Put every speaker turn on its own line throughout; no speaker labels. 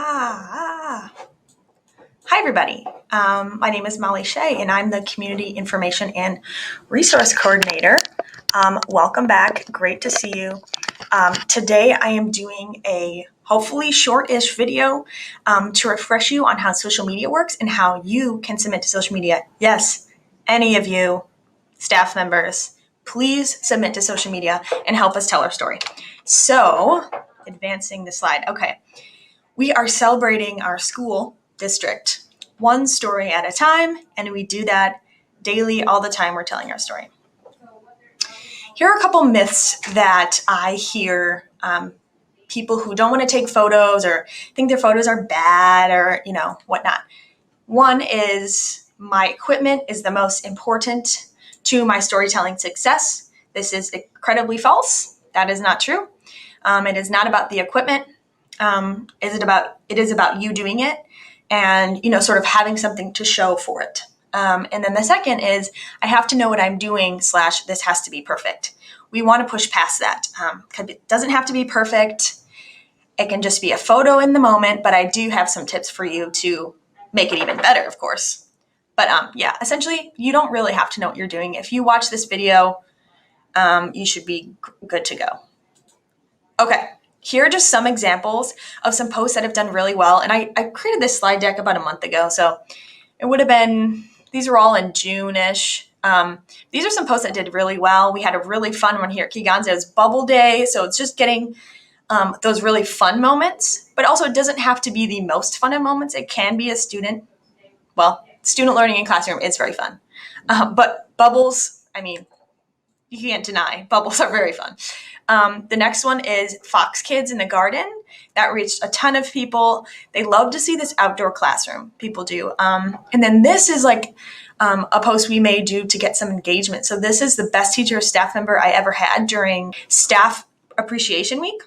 Hi, everybody. My name is Molly Shea, and I'm the Community Information and Resource Coordinator. Welcome back. Great to see you. Today, I am doing a hopefully short-ish video to refresh you on how social media works and how you can submit to social media. Yes, any of you staff members, please submit to social media and help us tell our story. So, advancing the slide. Okay. We are celebrating our school district one story at a time, and we do that daily all the time we're telling our story. Here are a couple myths that I hear people who don't want to take photos or think their photos are bad or, whatnot. One is my equipment is the most important to my storytelling success. This is incredibly false. That is not true. It is not about the equipment. It is about you doing it and, sort of having something to show for it. And then the second is I have to know what I'm doing / this has to be perfect. We want to push past that because it doesn't have to be perfect. It can just be a photo in the moment, but I do have some tips for you to make it even better, of course. But essentially, you don't really have to know what you're doing. If you watch this video, you should be good to go. Okay. Here are just some examples of some posts that have done really well. And I created this slide deck about a month ago. So it would have been, these are all in June-ish. These are some posts that did really well. We had a really fun one here at Keegan's. It was Bubble Day. So it's just getting those really fun moments. But also it doesn't have to be the most fun of moments. It can be a student learning in classroom is very fun. But bubbles, you can't deny, bubbles are very fun. The next one is Fox Kids in the Garden. That reached a ton of people. They love to see this outdoor classroom. People do. And then this is like a post we may do to get some engagement. So this is the best teacher or staff member I ever had during Staff Appreciation Week.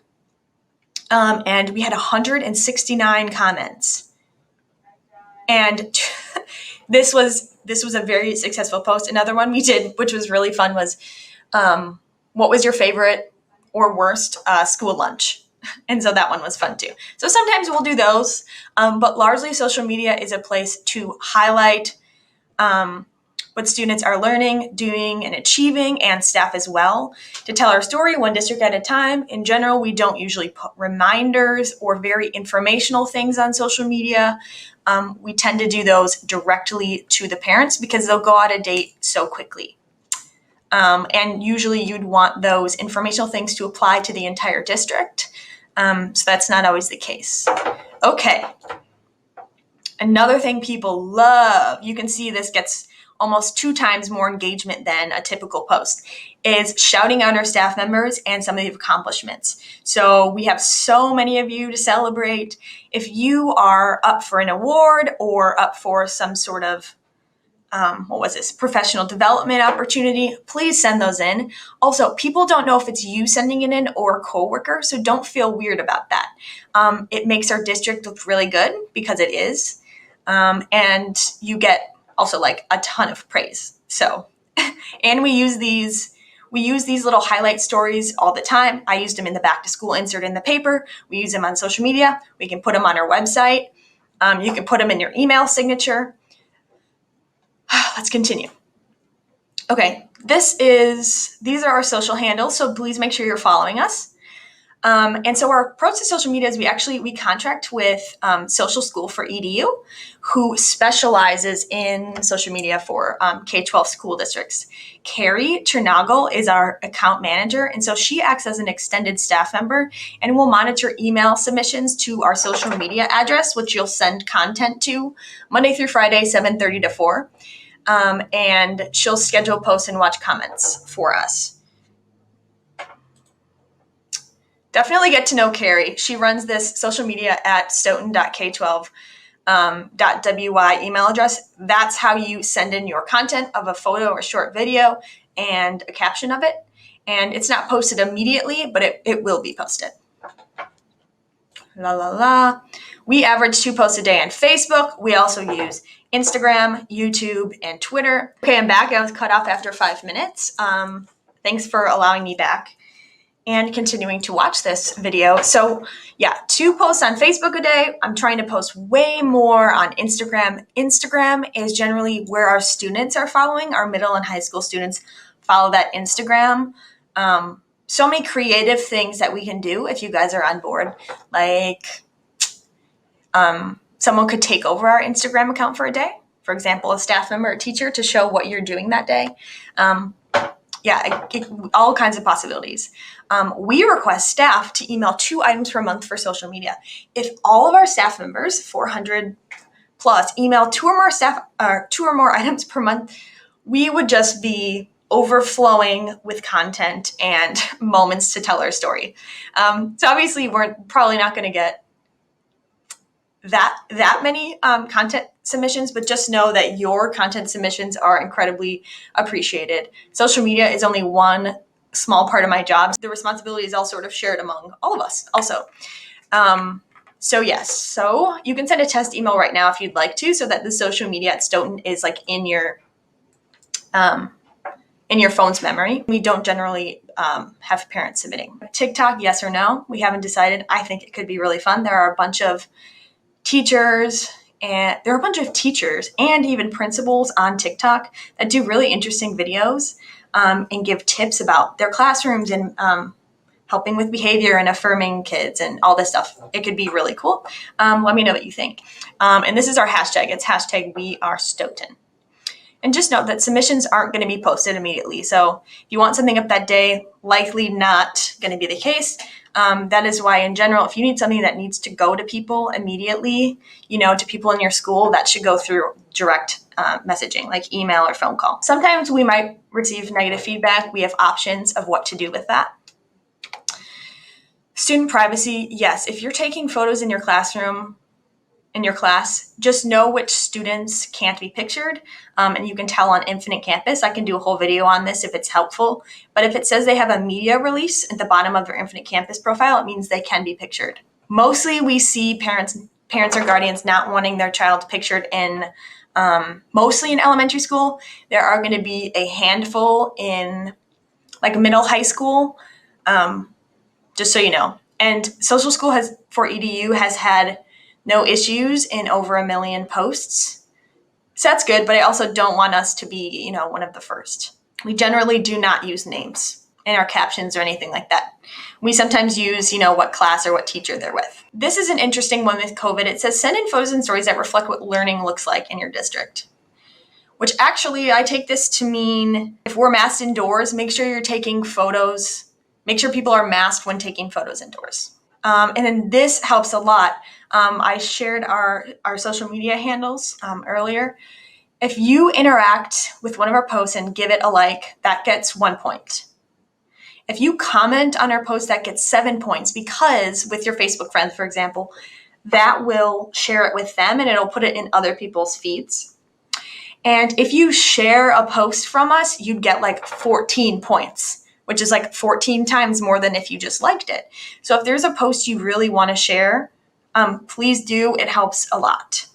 And we had 169 comments. And this was a very successful post. Another one we did, which was really fun, was what was your favorite or worst school lunch? And so that one was fun too. So sometimes we'll do those, but largely social media is a place to highlight what students are learning, doing, and achieving, and staff as well. To tell our story one district at a time. In general, we don't usually put reminders or very informational things on social media. We tend to do those directly to the parents because they'll go out of date so quickly. And usually you'd want those informational things to apply to the entire district. So that's not always the case. Okay. Another thing people love, you can see this gets almost 2 times more engagement than a typical post, is shouting out our staff members and some of the accomplishments. So we have so many of you to celebrate. If you are up for an award or up for some sort of professional development opportunity, please send those in. Also, people don't know if it's you sending it in or a coworker, so don't feel weird about that. It makes our district look really good because it is. And you get also like a ton of praise. So, and we use these little highlight stories all the time. I used them in the back to school insert in the paper. We use them on social media. We can put them on our website. You can put them in your email signature. Let's continue. Okay, these are our social handles, so please make sure you're following us. And so our approach to social media is we contract with Social School for EDU, who specializes in social media for K-12 school districts. Carrie Chernagle is our account manager, and so she acts as an extended staff member and will monitor email submissions to our social media address, which you'll send content to Monday through Friday, 7:30 to 4. And she'll schedule posts and watch comments for us. Definitely get to know Carrie. She runs this social media at stoughton.k12.wy email address. That's how you send in your content of a photo or short video and a caption of it. And it's not posted immediately, but it will be posted. We average 2 posts a day on Facebook. We also use Instagram, YouTube, and Twitter. Okay, I'm back. I was cut off after 5 minutes. Thanks for allowing me back. and continuing to watch this video. So yeah, 2 posts on Facebook a day. I'm trying to post way more on Instagram. Instagram is generally where our students are following. Our middle and high school students follow that Instagram. So many creative things that we can do if you guys are on board. Like someone could take over our Instagram account for a day. For example, a staff member or teacher to show what you're doing that day. All kinds of possibilities. We request staff to email 2 items per month for social media. If all of our staff members, 400 plus, email 2 or more items per month, we would just be overflowing with content and moments to tell our story. So obviously, we're probably not going to get that many content submissions, but just know that your content submissions are incredibly appreciated. Social media is only one small part of my job. The responsibility is all sort of shared among all of us also. So you can send a test email right now if you'd like to, so that the social media at Stoughton is like in your phone's memory. We don't generally have parents submitting. TikTok, yes or no? We haven't decided. I think it could be really fun. There are a bunch of teachers and even principals on TikTok that do really interesting videos and give tips about their classrooms and helping with behavior and affirming kids and all this stuff. It could be really cool. Let me know what you think. And this is our hashtag. It's #WeAreStoughton. And just note that submissions aren't going to be posted immediately. So if you want something up that day, likely not going to be the case. That is why, in general, if you need something that needs to go to people immediately, to people in your school, that should go through direct messaging, like email or phone call. Sometimes we might receive negative feedback. We have options of what to do with that. Student privacy, yes. If you're taking photos in your classroom, in your class, just know which students can't be pictured, and you can tell on Infinite Campus. I can do a whole video on this if it's helpful, but if it says they have a media release at the bottom of their Infinite Campus profile, it means they can be pictured. Mostly we see parents or guardians not wanting their child pictured in, mostly in elementary school. There are going to be a handful in like middle high school, just so you know. And social school for EDU has had no issues in over 1 million posts. So that's good, but I also don't want us to be, one of the first. We generally do not use names in our captions or anything like that. We sometimes use, what class or what teacher they're with. This is an interesting one with COVID. It says, send in photos and stories that reflect what learning looks like in your district. Which actually, I take this to mean if we're masked indoors, make sure you're taking photos. Make sure people are masked when taking photos indoors. And then this helps a lot. I shared our social media handles earlier. If you interact with one of our posts and give it a like, that gets 1 point. If you comment on our post, that gets 7 points, because with your Facebook friends, for example, that will share it with them and it'll put it in other people's feeds. And if you share a post from us, you'd get like 14 points, which is like 14 times more than if you just liked it. So if there's a post you really want to share, please do. It helps a lot.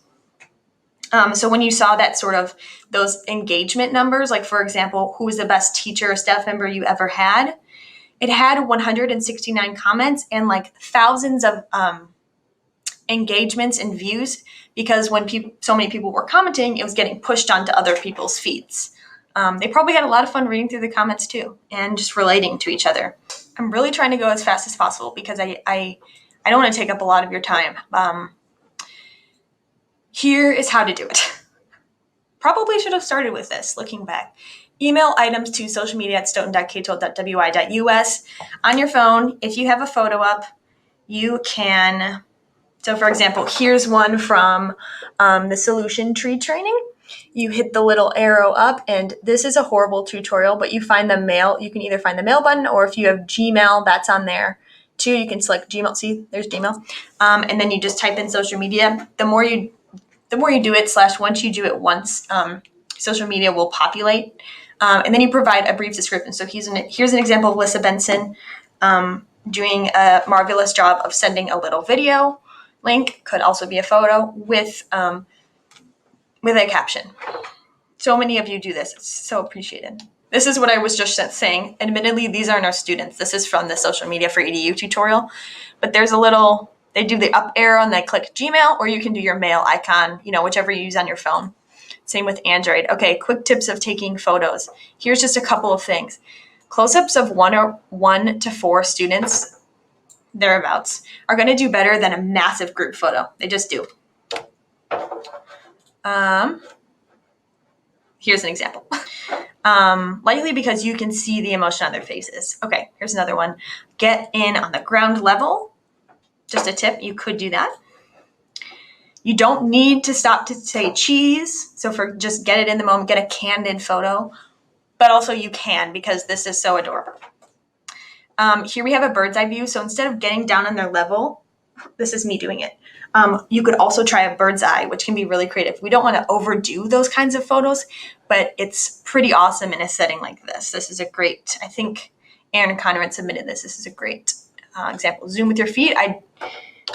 So when you saw that sort of those engagement numbers, like for example, who was the best teacher or staff member you ever had? It had 169 comments and like thousands of engagements and views, because when so many people were commenting, it was getting pushed onto other people's feeds. They probably had a lot of fun reading through the comments too and just relating to each other. I'm really trying to go as fast as possible because I don't want to take up a lot of your time. Here is how to do it. Probably should have started with this, looking back. Email items to social media at stoughton.k12.wi.us. On your phone, if you have a photo up, you can. So for example, here's one from the solution tree training. You hit the little arrow up, and this is a horrible tutorial, but you find the mail. You can either find the mail button, or if you have Gmail, that's on there too. You can select Gmail. See, there's Gmail. And then you just type in social media. The more you do it, / once you do it once, social media will populate. And then you provide a brief description. So here's an example of Lissa Benson doing a marvelous job of sending a little video link. Could also be a photo with a caption. So many of you do this. It's so appreciated. This is what I was just saying. Admittedly, these aren't our students. This is from the social media for EDU tutorial, but there's a little, they do the up arrow and they click Gmail, or you can do your mail icon, whichever you use on your phone. Same with Android. Okay, quick tips of taking photos. Here's just a couple of things. Close-ups of 1 to 4 students, thereabouts, are going to do better than a massive group photo. They just do. Here's an example. Likely because you can see the emotion on their faces. Okay, here's another one. Get in on the ground level. Just a tip, you could do that. You don't need to stop to say cheese. So for just get it in the moment, get a candid photo. But also you can, because this is so adorable. Here we have a bird's eye view. So instead of getting down on their level, this is me doing it. You could also try a bird's eye, which can be really creative. We don't want to overdo those kinds of photos, but it's pretty awesome in a setting like this. This is a great, I think Aaron Conrad submitted this. This is a great example. Zoom with your feet. I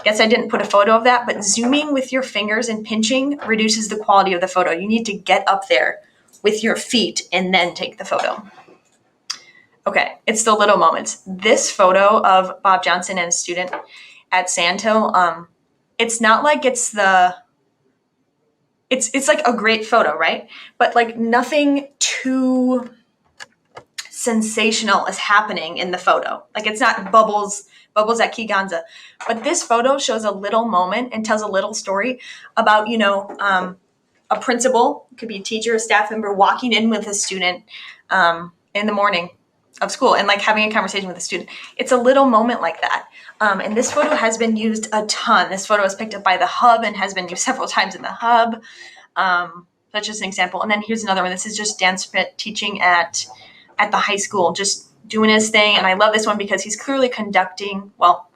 guess I didn't put a photo of that, but zooming with your fingers and pinching reduces the quality of the photo. You need to get up there with your feet and then take the photo. Okay, it's the little moments. This photo of Bob Johnson and a student at Sandhill, it's not like it's like a great photo, right? But like nothing too sensational is happening in the photo. Like it's not bubbles at Kiganza. But this photo shows a little moment and tells a little story about, a principal, could be a teacher, a staff member, walking in with a student in the morning of school and like having a conversation with a student. It's a little moment like that. And this photo has been used a ton. This photo was picked up by the Hub and has been used several times in the Hub. That's just an example. And then here's another one. This is just Dan Smith teaching at the high school, just doing his thing. And I love this one because he's clearly conducting, well,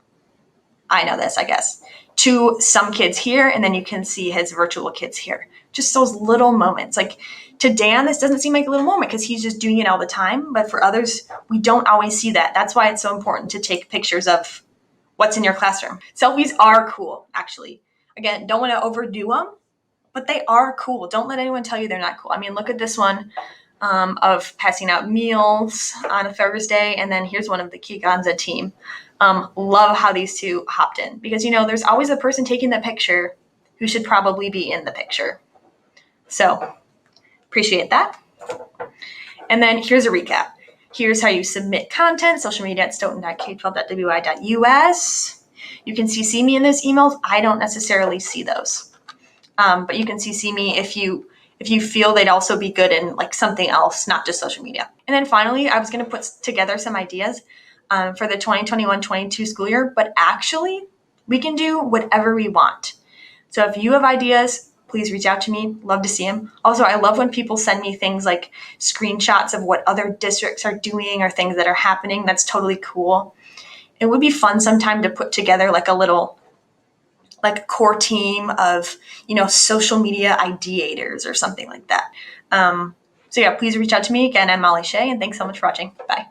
I know this, I guess, to some kids here, and then you can see his virtual kids here. Just those little moments. Like to Dan, this doesn't seem like a little moment because he's just doing it all the time. But for others, we don't always see that. That's why it's so important to take pictures of what's in your classroom. Selfies are cool, actually. Again, don't want to overdo them, but they are cool. Don't let anyone tell you they're not cool. I mean, look at this one of passing out meals on a Thursday. And then here's one of the Kiganza team. Love how these two hopped in because, there's always a person taking the picture who should probably be in the picture. So appreciate that. And then here's a recap. Here's how you submit content, social media at stoughton.k12.wi.us. You can CC me in those emails. I don't necessarily see those. But you can CC me if you feel they'd also be good in like something else, not just social media. And then finally, I was going to put together some ideas for the 2021-22 school year, but actually we can do whatever we want. So if you have ideas, please reach out to me. Love to see them. Also, I love when people send me things like screenshots of what other districts are doing or things that are happening. That's totally cool. It would be fun sometime to put together like a little core team of, social media ideators or something like that. So yeah, please reach out to me. Again, I'm Molly Shea, and thanks so much for watching. Bye.